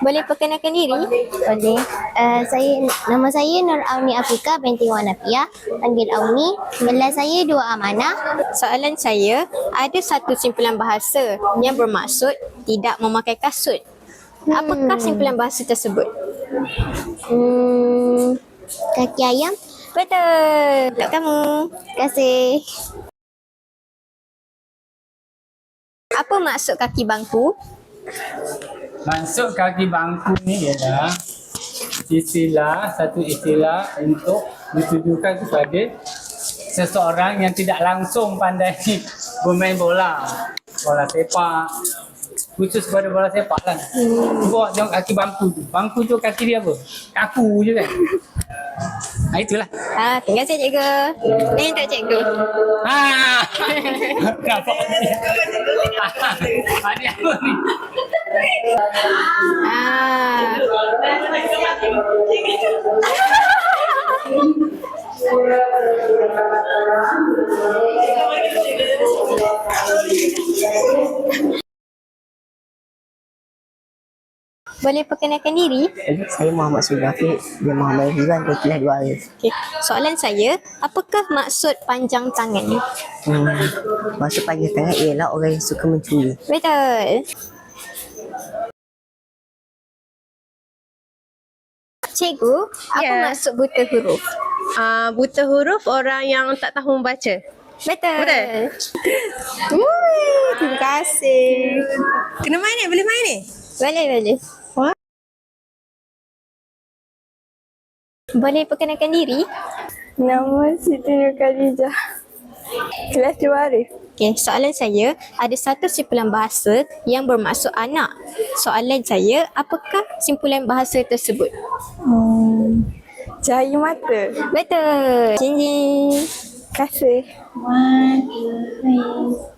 Boleh perkenalkan diri? Boleh. Nama saya Nur Auni Afrika binti Wanafiah. Panggil Auni. Kelas saya 2 amanah. Soalan saya, ada satu simpulan bahasa yang bermaksud tidak memakai kasut. Apakah simpulan bahasa tersebut? Kaki ayam. Betul. Untuk kamu. Terima kasih. Apa maksud kaki bangku? Maksud kaki bangku ni ialah satu istilah untuk ditujukan kepada seseorang yang tidak langsung pandai bermain bola sepak, khusus pada bola sepak lah. Cuba tengok kaki bangku tu kaki dia apa? Kaku je kan. Itulah. Terima kasih cikgu. Ni untuk cikgu. Nampak ni. Ada apa ni? Boleh perkenalkan diri? Saya Muhammad Sudafiq bin Muhammad Hizan dari kelas 2A. Okay. Soalan saya, apakah maksud panjang tangan? Maksud panjang tangan ialah orang yang suka mencuri. Betul. Cikgu, apa maksud buta huruf? Buta huruf orang yang tak tahu membaca. Betul. Terima kasih. Kena main ni? Boleh main ni? Boleh. Boleh perkenalkan diri? Nama Siti Nur Khadijah. Kelas 2A. Okay, soalan saya, ada satu simpulan bahasa yang bermaksud anak. Soalan saya, apakah simpulan bahasa tersebut? Cahaya mata. Betul. Jing. Kasih. 1, 2, 3.